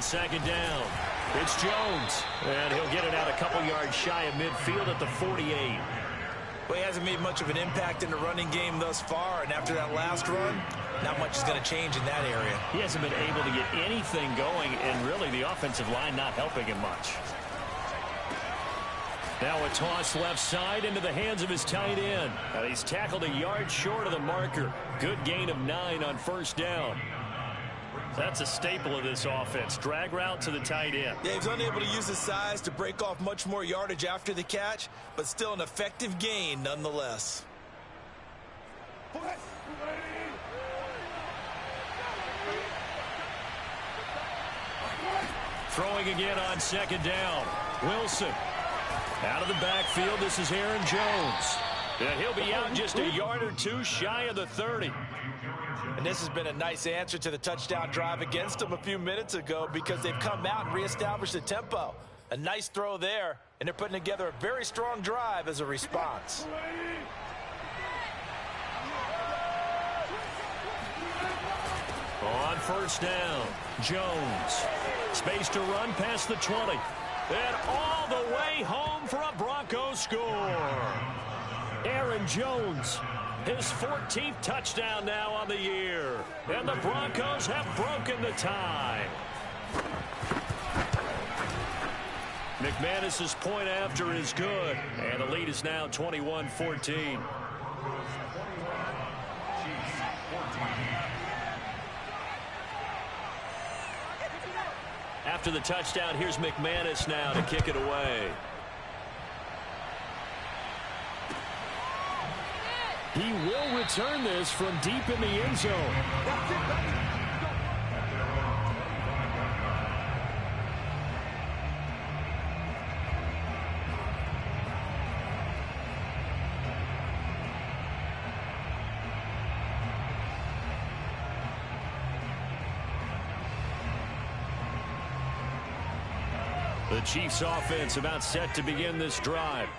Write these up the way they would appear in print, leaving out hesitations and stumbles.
second down. It's Jones, and he'll get it out a couple yards shy of midfield at the 48. Well, he hasn't made much of an impact in the running game thus far, and after that last run, not much is going to change in that area. He hasn't been able to get anything going, and really the offensive line not helping him much. Now a toss left side into the hands of his tight end. He's tackled a yard short of the marker. Good gain of 9 on first down. That's a staple of this offense. Drag route to the tight end. Yeah, he's unable to use his size to break off much more yardage after the catch, but still an effective gain nonetheless. Throwing again on second down. Wilson. Out of the backfield, this is Aaron Jones. And he'll be out just a yard or two shy of the 30. And this has been a nice answer to the touchdown drive against them a few minutes ago because they've come out and reestablished the tempo. A nice throw there, and they're putting together a very strong drive as a response. On first down, Jones. Space to run past the 20. And all the way home for a Broncos score. Aaron Jones, his 14th touchdown now on the year. And the Broncos have broken the tie. McManus's point after is good. And the lead is now 21-14. After the touchdown, here's McManus now to kick it away. He will return this from deep in the end zone. The Chiefs offense about set to begin this drive.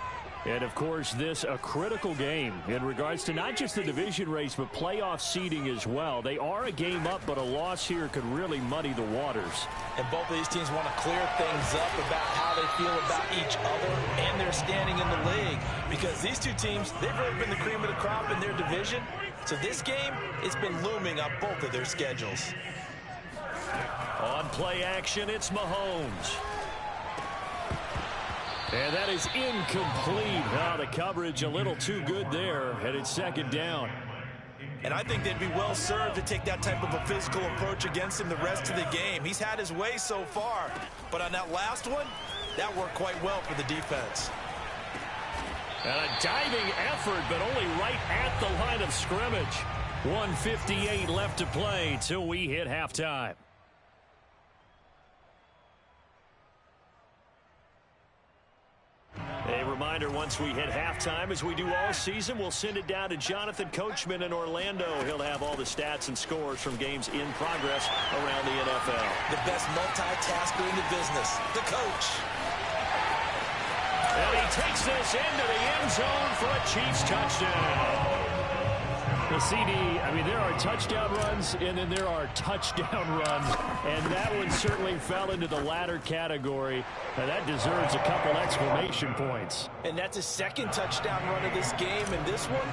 And, of course, this a critical game in regards to not just the division race, but playoff seeding as well. They are a game up, but a loss here could really muddy the waters. And both of these teams want to clear things up about how they feel about each other and their standing in the league. Because these two teams, they've really been the cream of the crop in their division. So this game, it's been looming on both of their schedules. On play action, it's Mahomes. And that is incomplete. Oh, the coverage a little too good there, and it's second down. And I think they'd be well served to take that type of a physical approach against him the rest of the game. He's had his way so far, but on that last one, that worked quite well for the defense. And a diving effort, but only right at the line of scrimmage. 1:58 left to play till we hit halftime. A reminder, once we hit halftime, as we do all season, we'll send it down to Jonathan Coachman in Orlando. He'll have all the stats and scores from games in progress around the NFL. The best multitasker in the business, the coach. And he takes this into the end zone for a Chiefs touchdown. The CD, I mean, there are touchdown runs, and then there are touchdown runs, and that one certainly fell into the latter category. Now, that deserves a couple exclamation points. And that's his second touchdown run of this game, and this one,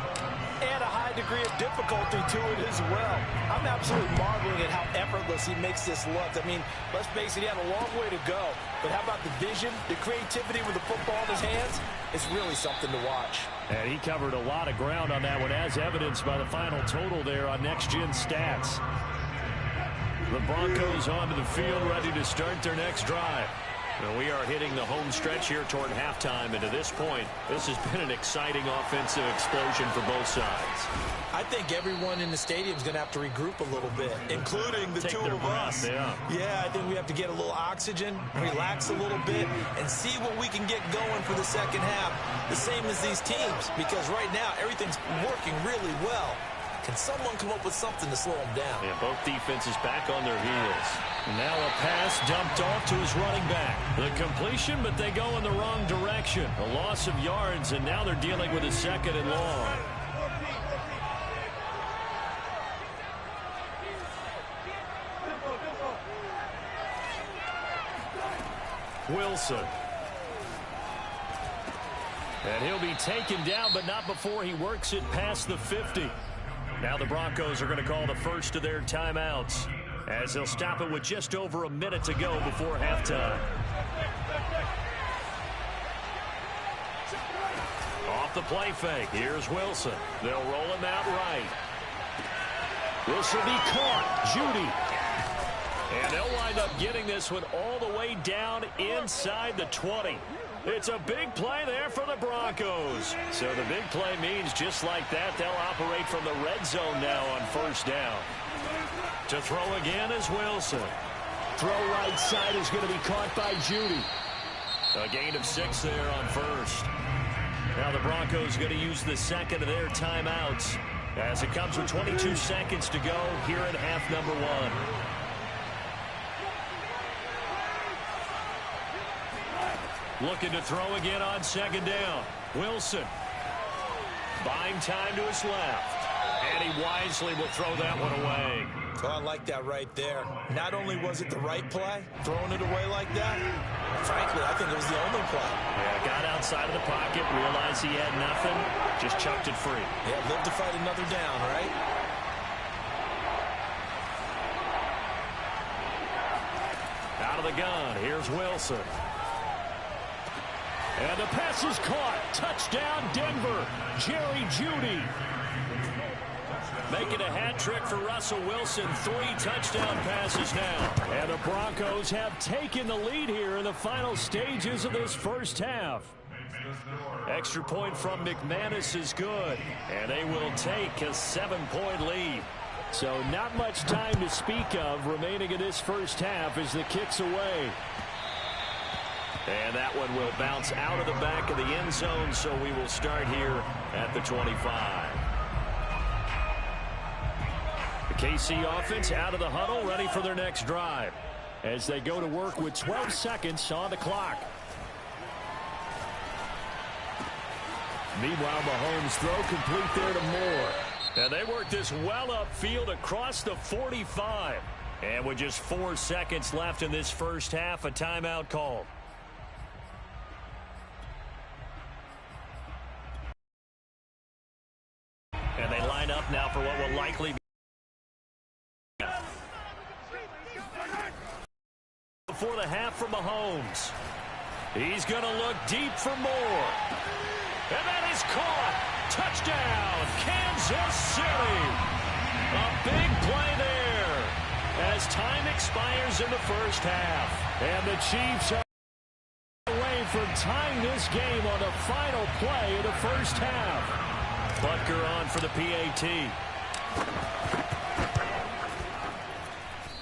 and a high degree of difficulty to it as well. I'm absolutely marveling at how effortless he makes this look. I mean, let's face it, he had a long way to go, but how about the vision, the creativity with the football in his hands? It's really something to watch. And he covered a lot of ground on that one, as evidenced by the final total there on Next Gen Stats. The Broncos onto the field, ready to start their next drive. And we are hitting the home stretch here toward halftime, and to this point, this has been an exciting offensive explosion for both sides. I think everyone in the stadium is going to have to regroup a little bit, including the two of us. Yeah, I think we have to get a little oxygen, relax a little bit, and see what we can get going for the second half. The same as these teams, because right now everything's working really well. Can someone come up with something to slow them down? Yeah, both defenses back on their heels. Now a pass dumped off to his running back. The completion, but they go in the wrong direction. A loss of yards, and now they're dealing with a second and long. Wilson. And he'll be taken down, but not before he works it past the 50. Now the Broncos are going to call the first of their timeouts, as they'll stop it with just over a minute to go before halftime. Off the play fake. Here's Wilson. They'll roll him out right. This will be caught. Judy. And they'll wind up getting this one all the way down inside the 20. It's a big play there for the Broncos. So the big play means just like that, they'll operate from the red zone now on first down. To throw again is Wilson. Throw right side is going to be caught by Judy. A gain of 6 there on first. Now the Broncos going to use the second of their timeouts as it comes with 22 seconds to go here in half number 1. Looking to throw again on second down. Wilson. Buying time to his left. And he wisely will throw that one away. Oh, I like that right there. Not only was it the right play, throwing it away like that, frankly, I think it was the only play. Yeah, got outside of the pocket, realized he had nothing, just chucked it free. Yeah, live to fight another down, right? Out of the gun, here's Wilson. And the pass is caught. Touchdown, Denver. Jerry Jeudy. Making a hat trick for Russell Wilson. 3 touchdown passes now. And the Broncos have taken the lead here in the final stages of this first half. Extra point from McManus is good. And they will take a 7-point lead. So not much time to speak of remaining in this first half as the kick's away. And that one will bounce out of the back of the end zone, so we will start here at the 25. The KC offense out of the huddle, ready for their next drive as they go to work with 12 seconds on the clock. Meanwhile, Mahomes throw complete there to Moore. And they work this well upfield across the 45. And with just 4 seconds left in this first half, a timeout called. And they line up now for what will likely be before the half for Mahomes. He's going to look deep for Moore. And that is caught. Touchdown, Kansas City. A big play there as time expires in the first half. And the Chiefs are away from tying this game on the final play of the first half. Butker on for the PAT.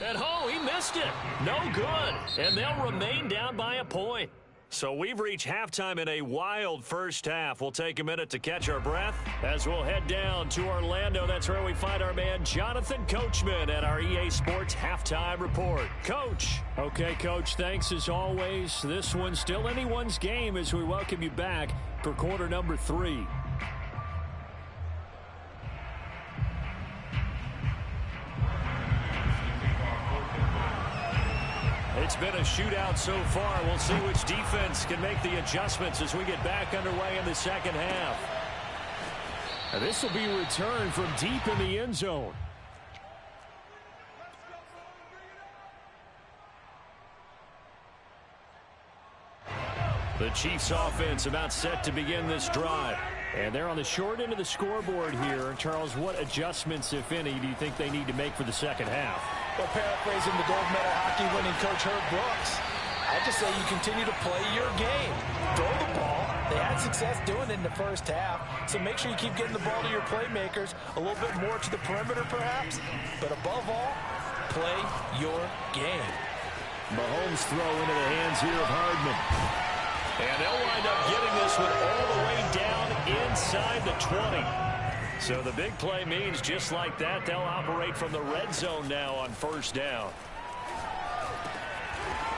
And he missed it. No good. And they'll remain down by a point. So we've reached halftime in a wild first half. We'll take a minute to catch our breath as we'll head down to Orlando. That's where we find our man Jonathan Coachman at our EA Sports Halftime Report. Coach. Okay, Coach, thanks as always. This one's still anyone's game as we welcome you back for quarter number 3. It's been a shootout so far. We'll see which defense can make the adjustments as we get back underway in the second half. And this will be returned from deep in the end zone. The Chiefs offense about set to begin this drive. And they're on the short end of the scoreboard here. Charles, what adjustments, if any, do you think they need to make for the second half? Well, paraphrasing the gold medal hockey winning coach Herb Brooks, I just say you continue to play your game. Throw the ball. They had success doing it in the first half, so make sure you keep getting the ball to your playmakers, a little bit more to the perimeter perhaps, but above all, play your game. Mahomes throw into the hands here of Hardman. And they'll wind up getting this one all the way down inside the 20. So the big play means just like that, they'll operate from the red zone now on first down.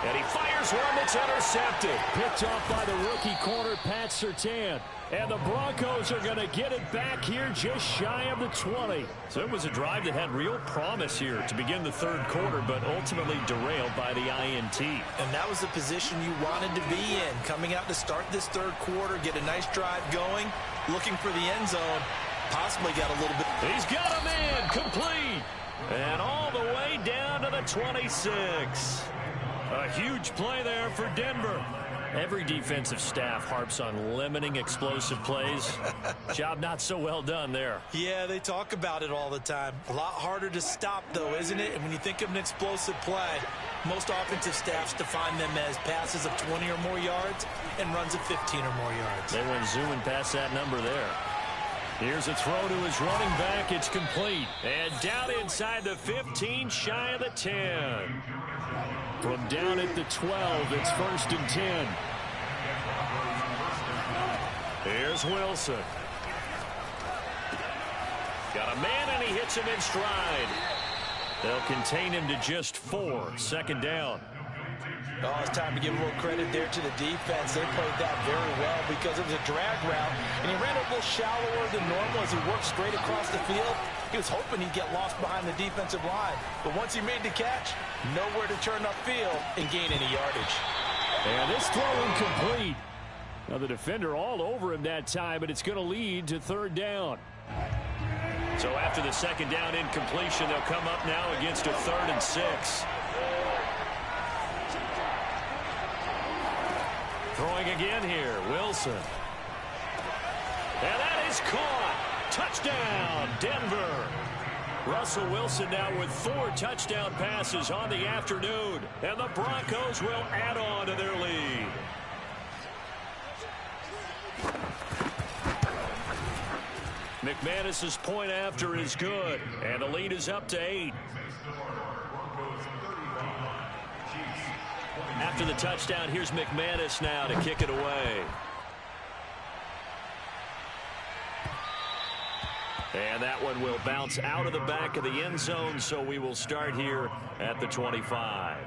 And he fires one that's intercepted. Picked off by the rookie corner, Pat Surtain. And the Broncos are going to get it back here just shy of the 20. So it was a drive that had real promise here to begin the third quarter, but ultimately derailed by the INT. And that was the position you wanted to be in. Coming out to start this third quarter, get a nice drive going, looking for the end zone. Possibly got a little bit. He's got a man complete. And all the way down to the 26. A huge play there for Denver. Every defensive staff harps on limiting explosive plays. Job not so well done there. Yeah, they talk about it all the time. A lot harder to stop, though, isn't it? And when you think of an explosive play, most offensive staffs define them as passes of 20 or more yards and runs of 15 or more yards. They went zooming past that number there. Here's a throw to his running back. It's complete. And down inside the 15, shy of the 10. From down at the 12, it's 1st and 10. Here's Wilson. Got a man, and he hits him in stride. They'll contain him to just 4. 2nd down. Oh, it's time to give a little credit there to the defense. They played that very well because it was a drag route, and he ran a little shallower than normal as he worked straight across the field. He was hoping he'd get lost behind the defensive line, but once he made the catch, nowhere to turn upfield and gain any yardage. And this throw incomplete. Now the defender all over him that time, but it's going to lead to 3rd down. So after the 2nd down incompletion, they'll come up now against a 3rd and 6. Throwing again here, Wilson. And that is caught. Touchdown, Denver. Russell Wilson now with 4 touchdown passes on the afternoon. And the Broncos will add on to their lead. McManus's point after is good. And the lead is up to 8. After the touchdown, here's McManus now to kick it away. And that one will bounce out of the back of the end zone, so we will start here at the 25.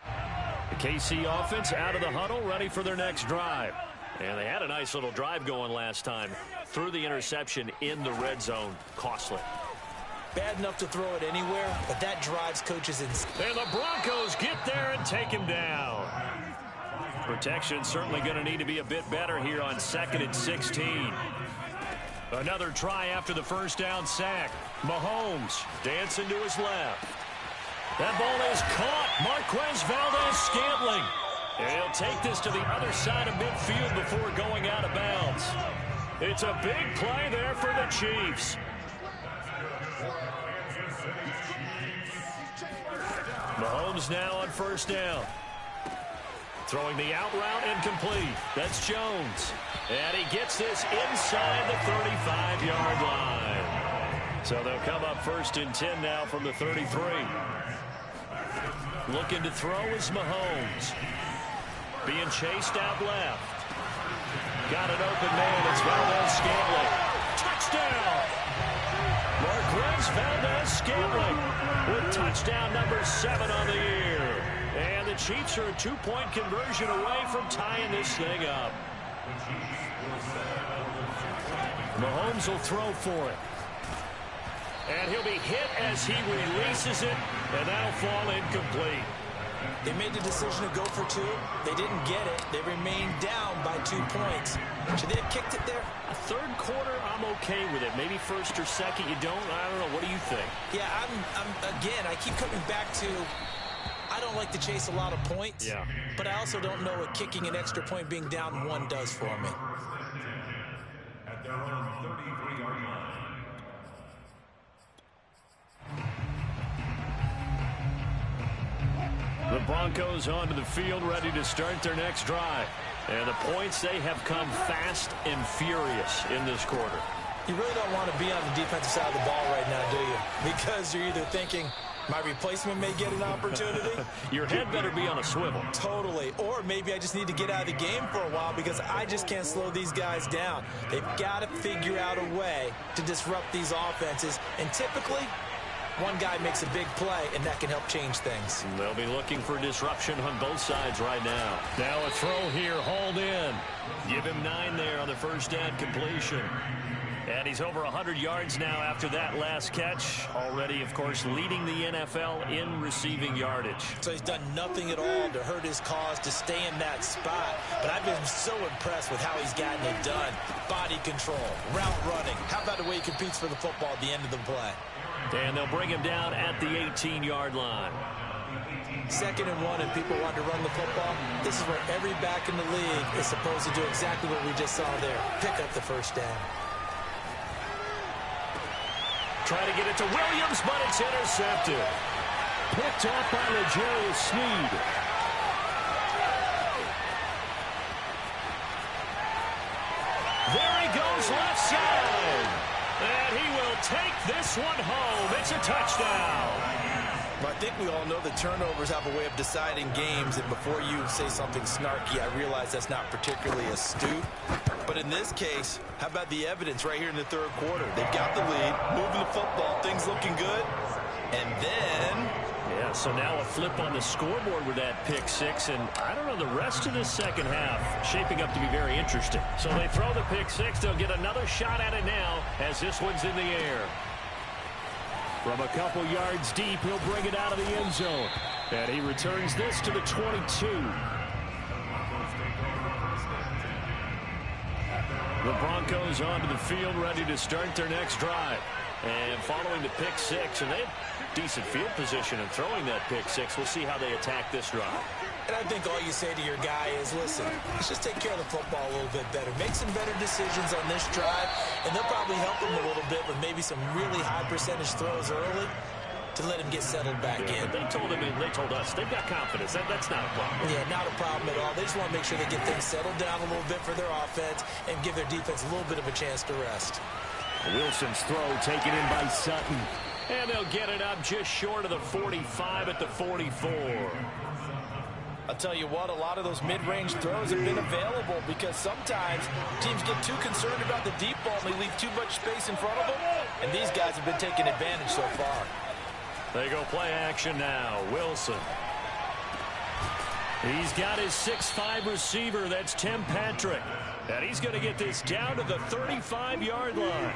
The KC offense out of the huddle, ready for their next drive. And they had a nice little drive going last time. Threw the interception in the red zone. Costly. Bad enough to throw it anywhere, but that drives coaches in. And the Broncos get there and take him down. Protection certainly going to need to be a bit better here on 2nd and 16. Another try after the 1st down sack. Mahomes dancing to his left. That ball is caught. Marquez Valdes-Scantling. And he'll take this to the other side of midfield before going out of bounds. It's a big play there for the Chiefs. Mahomes now on 1st down. Throwing the out route incomplete. That's Jones. And he gets this inside the 35-yard line. So they'll come up 1st and 10 now from the 33. Looking to throw is Mahomes. Being chased out left. Got an open man. It's Valdes-Scantling. Touchdown! Marquez Valdes-Scantling with touchdown number 7 on the year. And the Chiefs are a 2-point conversion away from tying this thing up. Mahomes will throw for it. And he'll be hit as he releases it, and that'll fall incomplete. They made the decision to go for 2. They didn't get it. They remained down by 2 points. Should they have kicked it there? A third quarter, I'm okay with it. Maybe 1st or 2nd, you don't. I don't know. What do you think? Yeah, again, I keep coming back to I don't like to chase a lot of points. Yeah. But I also don't know what kicking an extra point being down 1 does for me. At their own 33-yard line. The Broncos onto the field, ready to start their next drive. And the points, they have come fast and furious in this quarter. You really don't want to be on the defensive side of the ball right now, do you? Because you're either thinking, my replacement may get an opportunity. Your head better be on a swivel. Totally. Or maybe I just need to get out of the game for a while because I just can't slow these guys down. They've got to figure out a way to disrupt these offenses. And typically, One guy makes a big play, and that can help change things. They'll be looking for disruption on both sides right now. Now a throw here, hauled in. Give him 9 there on the first down completion. And he's over 100 yards now after that last catch. Already, of course, leading the NFL in receiving yardage. So he's done nothing at all to hurt his cause, to stay in that spot. But I've been so impressed with how he's gotten it done. Body control, route running. How about the way he competes for the football at the end of the play? And they'll bring him down at the 18-yard line. 2nd and 1, and people want to run the football. This is where every back in the league is supposed to do exactly what we just saw there. Pick up the first down. Try to get it to Williams, but it's intercepted. Picked off by L'Jarius Sneed. There he goes, left side. And he will take this one home. It's a touchdown. Well, I think we all know that turnovers have a way of deciding games, and before you say something snarky, I realize that's not particularly astute. But in this case, how about the evidence right here in the 3rd quarter? They've got the lead, moving the football, things looking good, and then... Yeah, so now a flip on the scoreboard with that pick 6, and I don't know, the rest of this second half shaping up to be very interesting. So they throw the pick 6, they'll get another shot at it now as this one's in the air. From a couple yards deep, he'll bring it out of the end zone. And he returns this to the 22. The Broncos onto the field, ready to start their next drive. And following the pick 6, and they have decent field position in throwing that pick 6. We'll see how they attack this drive. And I think all you say to your guy is, listen, let's just take care of the football a little bit better. Make some better decisions on this drive, and they'll probably help him a little bit with maybe some really high percentage throws early to let him get settled back in. But they told us they've got confidence. That's not a problem. Yeah, not a problem at all. They just want to make sure they get things settled down a little bit for their offense and give their defense a little bit of a chance to rest. Wilson's throw taken in by Sutton. And they'll get it up just short of the 45 at the 44. I'll tell you what, a lot of those mid-range throws have been available because sometimes teams get too concerned about the deep ball and they leave too much space in front of them, and these guys have been taking advantage so far. They go play action now. Wilson. He's got his 6'5" receiver. That's Tim Patrick. And he's going to get this down to the 35-yard line.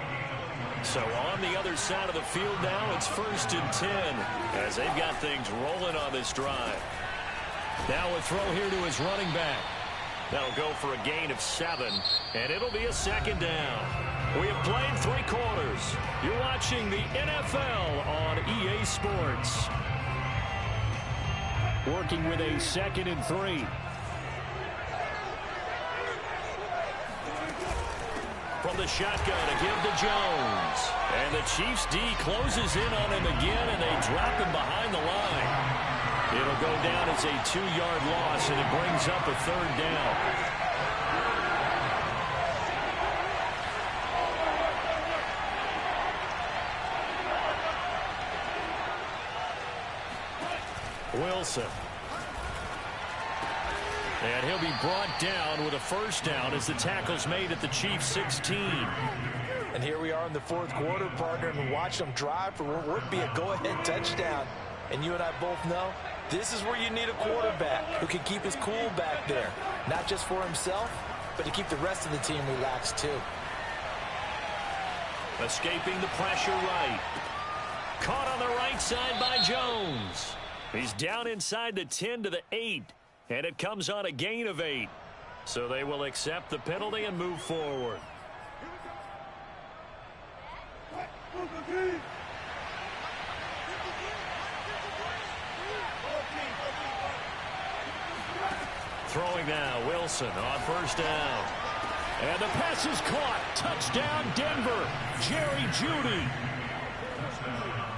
So on the other side of the field now, it's 1st and 10 as they've got things rolling on this drive. Now a throw here to his running back. That'll go for a gain of 7, and it'll be a 2nd down. We have played 3 quarters. You're watching the NFL on EA Sports. Working with a 2nd and 3. From the shotgun to give to Jones. And the Chiefs D closes in on him again, and they drop him behind the line. It'll go down as a 2-yard loss, and it brings up a 3rd down. Wilson. And he'll be brought down with a 1st down as the tackle's made at the Chiefs' 16. And here we are in the 4th quarter, partner, and watch them drive for what would be a go-ahead touchdown. And you and I both know this is where you need a quarterback who can keep his cool back there. Not just for himself, but to keep the rest of the team relaxed too. Escaping the pressure right. Caught on the right side by Jones. He's down inside the 10 to the 8. And it comes on a gain of 8. So they will accept the penalty and move forward. Throwing now, Wilson on 1st down. And the pass is caught. Touchdown, Denver. Jerry Jeudy.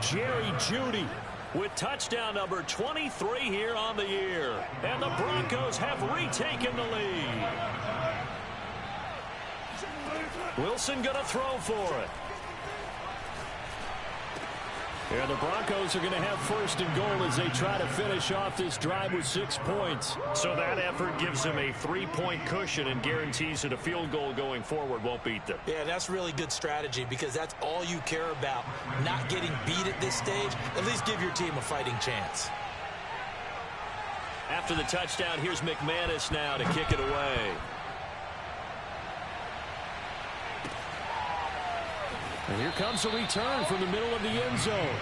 Jerry Jeudy with touchdown number 23 here on the year. And the Broncos have retaken the lead. Wilson going to throw for it. Yeah, the Broncos are going to have first and goal as they try to finish off this drive with 6 points. So that effort gives them a 3-point cushion and guarantees that a field goal going forward won't beat them. Yeah, that's really good strategy because that's all you care about. Not getting beat at this stage, at least give your team a fighting chance. After the touchdown, here's McManus now to kick it away. And here comes a return from the middle of the end zone.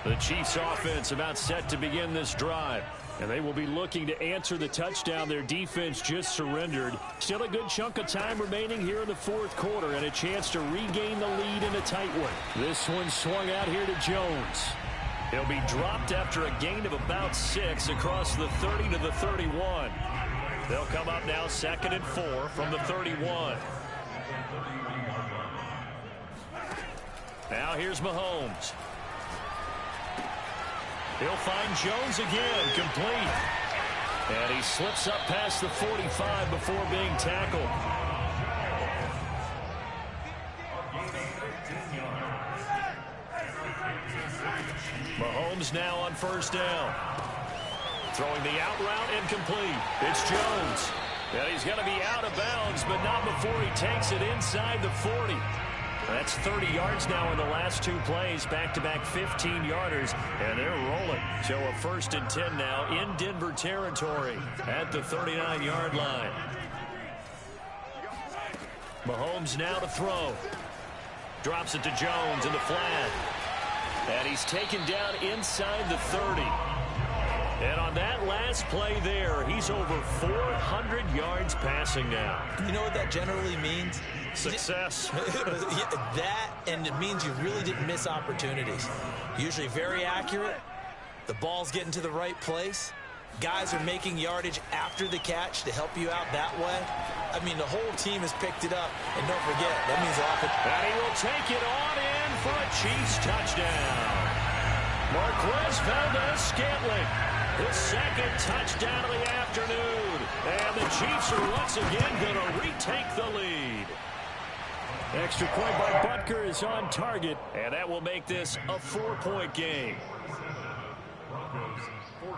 The Chiefs offense about set to begin this drive. And they will be looking to answer the touchdown their defense just surrendered. Still a good chunk of time remaining here in the fourth quarter and a chance to regain the lead in a tight one. This one swung out here to Jones. He'll be dropped after a gain of about 6 across the 30 to the 31. They'll come up now 2nd and 4 from the 31. Now here's Mahomes. He'll find Jones again, complete. And he slips up past the 45 before being tackled. Mahomes now on first down. Throwing the out route incomplete. It's Jones. And he's going to be out of bounds, but not before he takes it inside the 40. That's 30 yards now in the last 2 plays. Back-to-back 15-yarders, and they're rolling. So a 1st and 10 now in Denver territory at the 39-yard line. Mahomes now to throw. Drops it to Jones in the flat. And he's taken down inside the 30. And on that last play there, he's over 400 yards passing now. You know what that generally means? Success. That, and it means you really didn't miss opportunities. Usually very accurate. The ball's getting to the right place. Guys are making yardage after the catch to help you out that way. I mean, the whole team has picked it up. And don't forget, that means offense. And he will take it on in for a Chiefs touchdown. Marquez Valdes-Scantling, his 2nd touchdown of the afternoon. And the Chiefs are once again going to retake the lead. Extra point by Butker is on target, and that will make this a 4-point game. Broncos 43.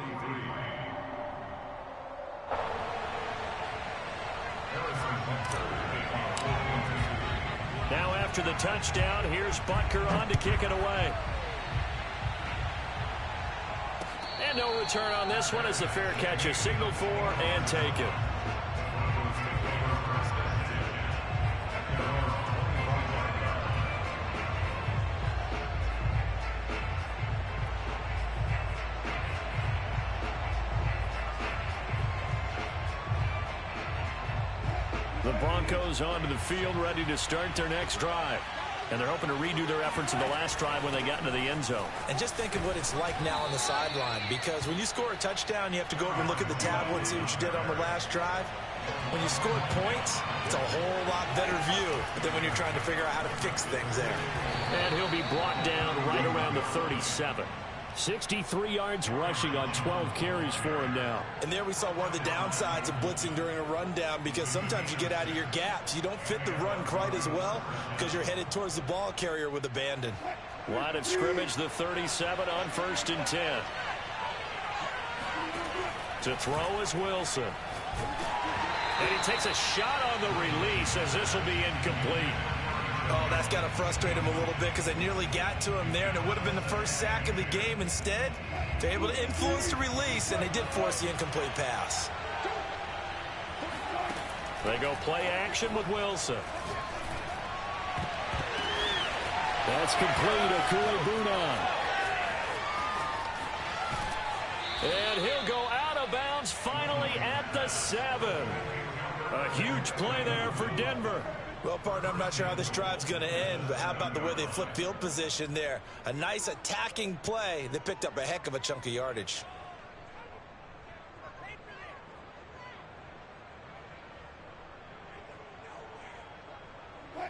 Now after the touchdown, here's Butker on to kick it away. And no return on this one as the fair catch is signaled for and taken. The Broncos onto the field, ready to start their next drive. And they're hoping to redo their efforts in the last drive when they got into the end zone. And just think of what it's like now on the sideline, because when you score a touchdown, you have to go over and look at the tablet and see what you did on the last drive. When you scored points, it's a whole lot better view than when you're trying to figure out how to fix things there. And he'll be brought down right around the 37. 63 yards rushing on 12 carries for him now. And there we saw one of the downsides of blitzing during a rundown, because sometimes you get out of your gaps. You don't fit the run quite as well because you're headed towards the ball carrier with abandon. Line of scrimmage, the 37 on 1st and 10. To throw is Wilson. And he takes a shot on the release as this will be incomplete. Oh, that's got to frustrate him a little bit because they nearly got to him there, and it would have been the first sack of the game. Instead, they're able to influence the release, and they did force the incomplete pass. They go play action with Wilson. That's complete. Okuegbunam. And he'll go out of bounds finally at the 7. A huge play there for Denver. Well, partner, I'm not sure how this drive's going to end, but how about the way they flip field position there? A nice attacking play. They picked up a heck of a chunk of yardage.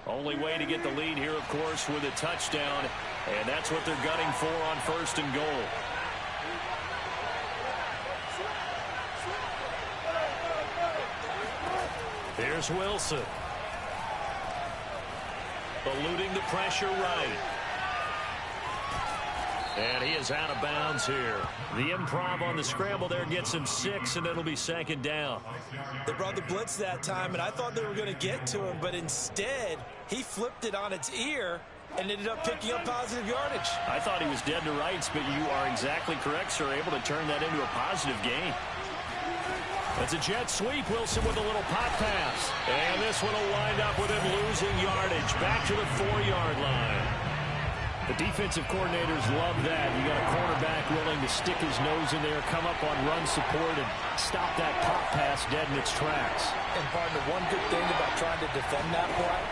Only way to get the lead here, of course, with a touchdown, and that's what they're gunning for on 1st and goal. Here's Wilson. Eluding the pressure right. And he is out of bounds here. The improv on the scramble there gets him 6, and it'll be second down. They brought the blitz that time, and I thought they were going to get to him, but instead he flipped it on its ear and ended up picking up positive yardage. I thought he was dead to rights, but you are exactly correct, sir. Able to turn that into a positive gain. It's a jet sweep. Wilson with a little pop pass. And this one will wind up with him losing yardage. Back to the 4-yard line. The defensive coordinators love that. You got a cornerback willing to stick his nose in there, come up on run support, and stop that pop pass dead in its tracks. And, partner, one good thing about trying to defend that play,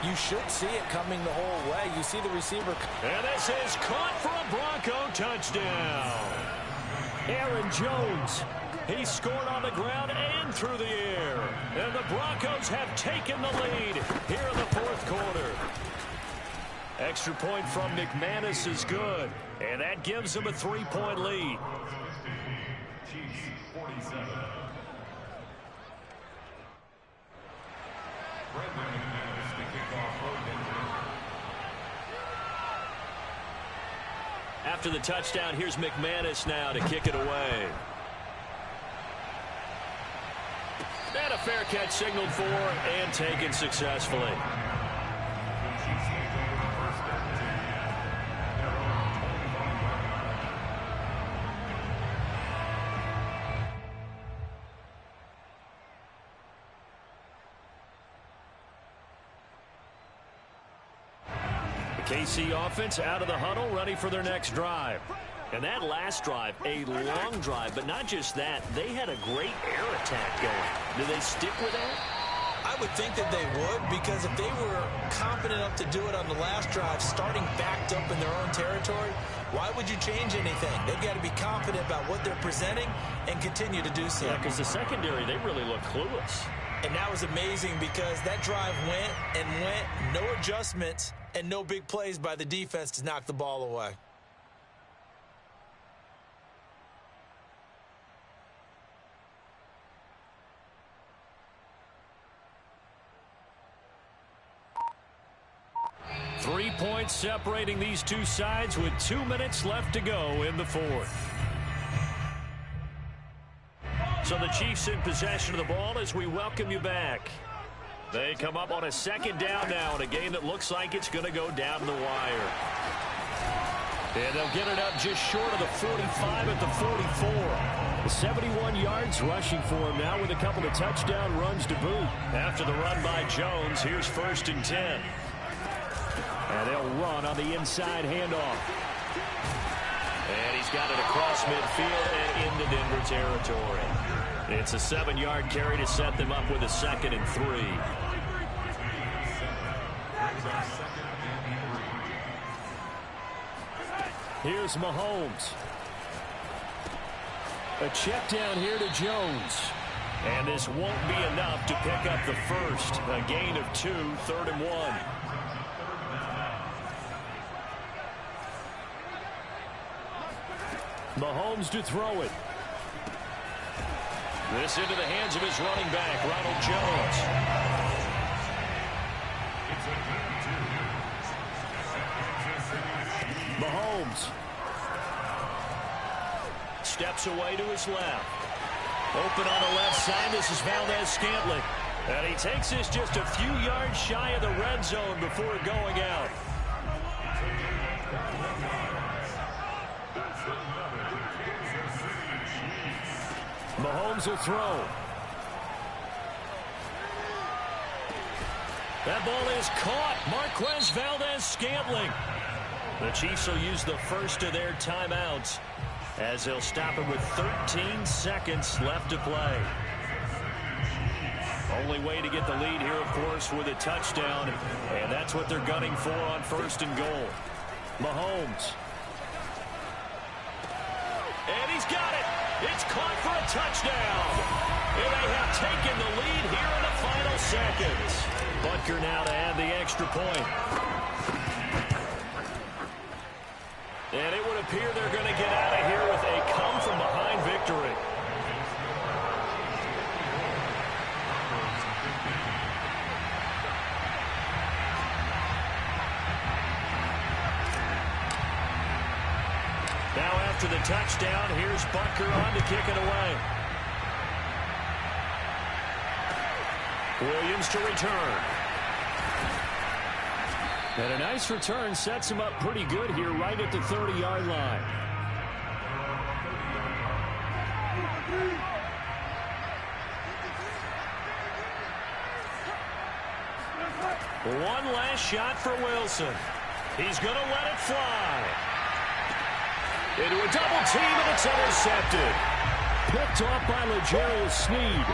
you should see it coming the whole way. You see the receiver. And this is caught for a Bronco touchdown. Aaron Jones. He scored on the ground and through the air. And the Broncos have taken the lead here in the fourth quarter. Extra point from McManus is good. And that gives them a 3-point lead. Chiefs 47. Brendan McManus to kick off for Denver. After the touchdown, here's McManus now to kick it away. And a fair catch signaled for and taken successfully. KC offense out of the huddle, ready for their next drive. And that last drive, a long drive, but not just that, they had a great air attack going. Do they stick with that? I would think that they would, because if they were confident enough to do it on the last drive, starting backed up in their own territory, why would you change anything? They've got to be confident about what they're presenting and continue to do so. Yeah, because the secondary, they really look clueless. And that was amazing because that drive went and went, no adjustments, and no big plays by the defense to knock the ball away. Three points separating these two sides with 2 minutes left to go in the fourth. So the Chiefs in possession of the ball as we welcome you back. They come up on a second down now in a game that looks like it's going to go down the wire. And they'll get it up just short of the 45 at the 44. 71 yards rushing for him now with a couple of touchdown runs to boot. After the run by Jones, here's 1st and 10. And they'll run on the inside handoff. And he's got it across midfield and into Denver territory. It's a 7-yard carry to set them up with a 2nd and 3. Here's Mahomes. A check down here to Jones. And this won't be enough to pick up the first. A gain of 2, 3rd and 1. Mahomes to throw it. This into the hands of his running back, Ronald Jones. Mahomes steps away to his left. Open on the left side, this is Valdez-Scantling. And he takes this just a few yards shy of the red zone before going out. Mahomes will throw. That ball is caught. Marquez Valdez-Scantling. The Chiefs will use the first of their timeouts as they'll stop him with 13 seconds left to play. Only way to get the lead here, of course, with a touchdown, and that's what they're gunning for on 1st and goal. Mahomes. And he's got it. It's caught for a touchdown. And they have taken the lead here in the final seconds. Butker now to add the extra point. And it would appear they're going to get out of here with a come-from-behind victory. Now after the touchdown, here's Butker on to kick it away. Williams to return. And a nice return sets him up pretty good here right at the 30-yard line. One last shot for Wilson. He's going to let it fly. Into a double team, and it's intercepted. Picked off by L'Jarius Sneed.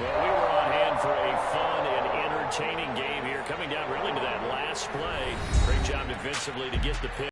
Well, we were on hand for a fun and entertaining game here. Coming down really to that last play. Great job defensively to get the pick.